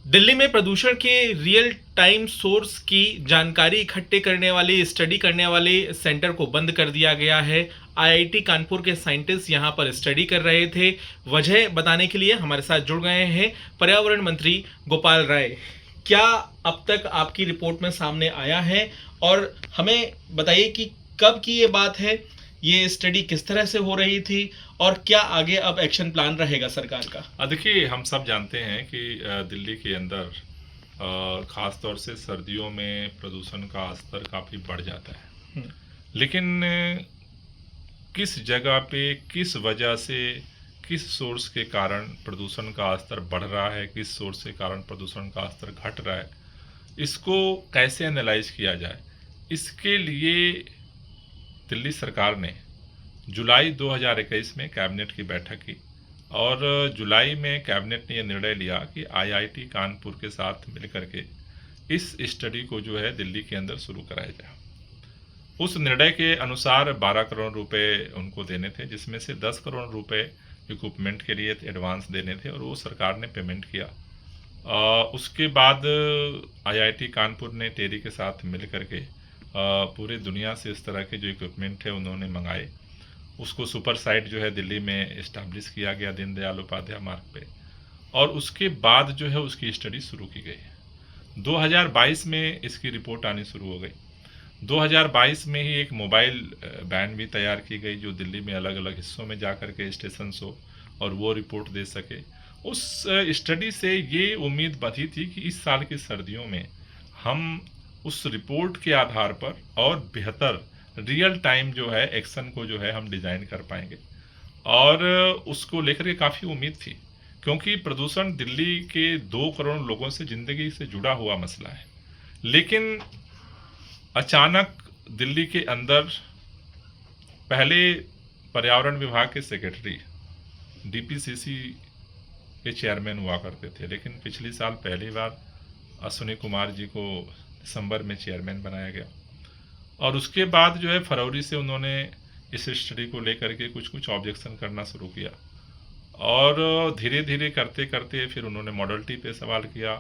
दिल्ली में प्रदूषण के रियल टाइम सोर्स की जानकारी इकट्ठे करने वाले स्टडी करने वाले सेंटर को बंद कर दिया गया है। आईआईटी कानपुर के साइंटिस्ट यहां पर स्टडी कर रहे थे। वजह बताने के लिए हमारे साथ जुड़ गए हैं पर्यावरण मंत्री गोपाल राय। क्या अब तक आपकी रिपोर्ट में सामने आया है और हमें बताइए कि कब की ये बात है, ये स्टडी किस तरह से हो रही थी और क्या आगे अब एक्शन प्लान रहेगा सरकार का? देखिए, हम सब जानते हैं कि दिल्ली के अंदर खास तौर से सर्दियों में प्रदूषण का स्तर काफ़ी बढ़ जाता है। लेकिन किस जगह पे, किस वजह से, किस सोर्स के कारण प्रदूषण का स्तर बढ़ रहा है, किस सोर्स के कारण प्रदूषण का स्तर घट रहा है, इसको कैसे एनालाइज किया जाए, इसके लिए दिल्ली सरकार ने जुलाई 2021 में कैबिनेट की बैठक की और जुलाई में कैबिनेट ने यह निर्णय लिया कि आईआईटी कानपुर के साथ मिलकर के इस स्टडी को जो है दिल्ली के अंदर शुरू कराया जाए। उस निर्णय के अनुसार 12 करोड़ रुपए उनको देने थे, जिसमें से 10 करोड़ रुपए इक्विपमेंट के लिए एडवांस देने थे और वो सरकार ने पेमेंट किया। उसके बाद आईआईटी कानपुर ने टेरी के साथ मिल करके पूरे दुनिया से इस तरह के जो इक्विपमेंट है उन्होंने मंगाए। उसको सुपर साइट जो है दिल्ली में इस्टेब्लिश किया गया दीनदयाल उपाध्याय मार्ग पे, और उसके बाद जो है उसकी स्टडी शुरू की गई। 2022 में इसकी रिपोर्ट आनी शुरू हो गई। 2022 में ही एक मोबाइल वैन भी तैयार की गई जो दिल्ली में अलग अलग हिस्सों में जा कर के स्टेशन हो और वो रिपोर्ट दे सके। उस स्टडी से ये उम्मीद बंधी थी कि इस साल की सर्दियों में हम उस रिपोर्ट के आधार पर और बेहतर रियल टाइम जो है एक्शन को जो है हम डिज़ाइन कर पाएंगे, और उसको लेकर के काफ़ी उम्मीद थी, क्योंकि प्रदूषण दिल्ली के 2 करोड़ लोगों से ज़िंदगी से जुड़ा हुआ मसला है। लेकिन अचानक दिल्ली के अंदर पहले पर्यावरण विभाग के सेक्रेटरी डीपीसीसी के चेयरमैन हुआ करते थे, लेकिन पिछली साल पहली बार अश्विनी कुमार जी को दिसंबर में चेयरमैन बनाया गया और उसके बाद जो है फरवरी से उन्होंने इस स्टडी को लेकर के कुछ कुछ ऑब्जेक्शन करना शुरू किया और धीरे धीरे करते करते फिर उन्होंने मॉडलिटी पे सवाल किया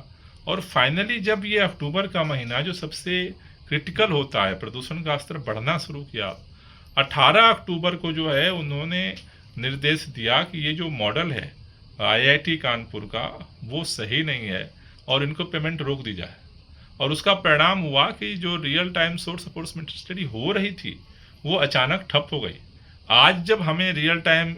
और फाइनली जब ये अक्टूबर का महीना जो सबसे क्रिटिकल होता है, प्रदूषण का स्तर बढ़ना शुरू किया, 18 अक्टूबर को जो है उन्होंने निर्देश दिया कि ये जो मॉडल है आईआईटी कानपुर का वो सही नहीं है और इनको पेमेंट रोक दी जाए। और उसका परिणाम हुआ कि जो real time source enforcement study हो रही थी वो अचानक ठप हो गई। आज जब हमें real time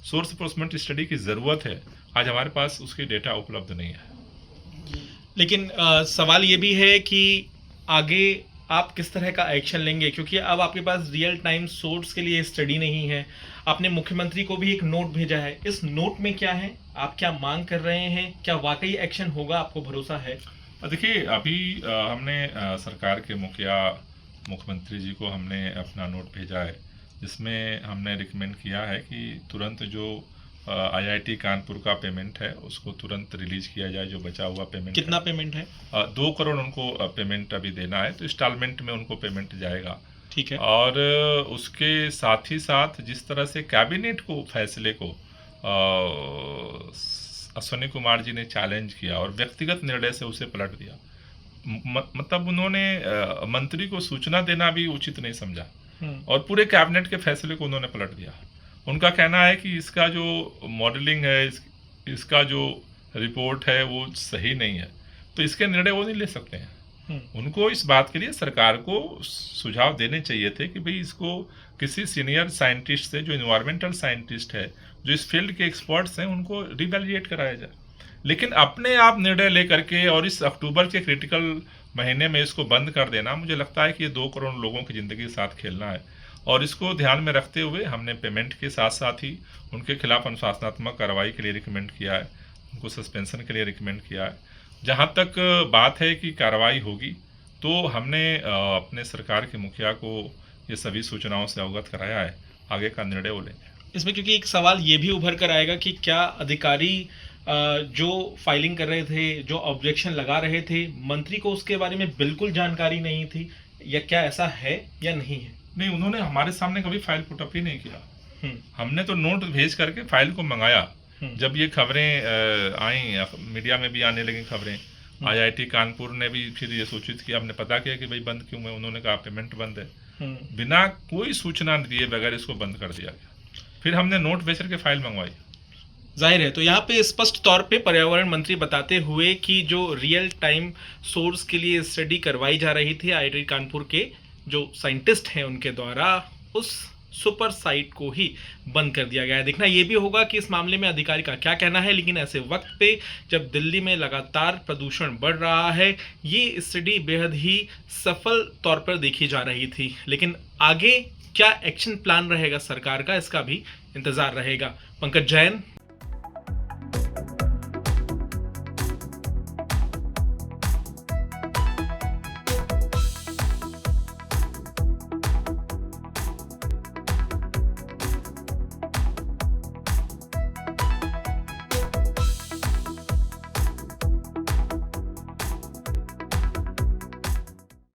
source enforcement study की ज़रूरत है, आज हमारे पास उसकी डेटा उपलब्ध नहीं है। लेकिन सवाल ये भी है कि आगे आप किस तरह का एक्शन लेंगे, क्योंकि अब आपके पास रियल टाइम सोर्स के लिए स्टडी नहीं है। आपने मुख्यमंत्री को भी एक नोट भेजा है, इस नोट में क्या है, आप क्या मांग कर रहे हैं, क्या वाकई एक्शन होगा, आपको भरोसा है? देखिए, अभी हमने सरकार के मुख्यमंत्री जी को हमने अपना नोट भेजा है, जिसमें हमने रिकमेंड किया है कि तुरंत जो आईआईटी कानपुर का पेमेंट है उसको तुरंत रिलीज किया जाए, जो बचा हुआ पेमेंट। कितना पेमेंट है? 2 करोड़ उनको पेमेंट अभी देना है, तो इंस्टॉलमेंट में उनको पेमेंट जाएगा। ठीक है। और उसके साथ ही साथ जिस तरह से कैबिनेट को फैसले को अश्विनी कुमार जी ने चैलेंज किया और व्यक्तिगत निर्णय से उसे पलट दिया, मतलब उन्होंने मंत्री को सूचना देना भी उचित नहीं समझा और पूरे कैबिनेट के फैसले को उन्होंने पलट दिया। उनका कहना है कि इसका जो मॉडलिंग है, इसका जो रिपोर्ट है वो सही नहीं है, तो इसके निर्णय वो नहीं ले सकते हैं। उनको इस बात के लिए सरकार को सुझाव देने चाहिए थे कि भाई इसको किसी सीनियर साइंटिस्ट से, जो इन्वायरमेंटल साइंटिस्ट है, जो इस फील्ड के एक्सपर्ट्स हैं, उनको रिवैल्यूएट कराया जाए। लेकिन अपने आप निर्णय लेकर के और इस अक्टूबर के क्रिटिकल महीने में इसको बंद कर देना, मुझे लगता है कि ये 2 करोड़ लोगों की ज़िंदगी के साथ खेलना है। और इसको ध्यान में रखते हुए हमने पेमेंट के साथ साथ ही उनके खिलाफ अनुशासनात्मक कार्रवाई के लिए रिकमेंड किया है, उनको सस्पेंशन के लिए रिकमेंड किया है। जहाँ तक बात है कि कार्रवाई होगी, तो हमने अपने सरकार के मुखिया को ये सभी सूचनाओं से अवगत कराया है, आगे का निर्णय वो लेंगे। इसमें क्योंकि एक सवाल ये भी उभर कर आएगा कि क्या अधिकारी जो फाइलिंग कर रहे थे, जो ऑब्जेक्शन लगा रहे थे, मंत्री को उसके बारे में बिल्कुल जानकारी नहीं थी, या क्या ऐसा है या नहीं है? नहीं, उन्होंने हमारे सामने कभी फाइल पुटअप ही नहीं किया। हमने तो नोट भेज करके फाइल को मंगाया। जब ये खबरें आई, मीडिया में भी आने लगी खबरें, IIT कानपुर ने भी फिर ये सूचित किया, हमने पता किया कि भाई बंद क्यों है, उन्होंने कहा पेमेंट बंद है। बिना कोई सूचना दिए बगैर इसको बंद कर दिया गया। फिर हमने नोट भेज के फाइल मंगवाई। जाहिर है, तो यहाँ पे स्पष्ट तौर पे पर्यावरण मंत्री बताते हुए कि जो रियल टाइम सोर्स के लिए स्टडी करवाई जा रही थी IIT कानपुर के जो साइंटिस्ट हैं उनके द्वारा, उस सुपर साइट को ही बंद कर दिया गया है। देखना ये भी होगा कि इस मामले में अधिकारी का क्या कहना है। लेकिन ऐसे वक्त पे जब दिल्ली में लगातार प्रदूषण बढ़ रहा है, ये स्टडी बेहद ही सफल तौर पर देखी जा रही थी। लेकिन आगे क्या एक्शन प्लान रहेगा सरकार का, इसका भी इंतजार रहेगा। पंकज जैन,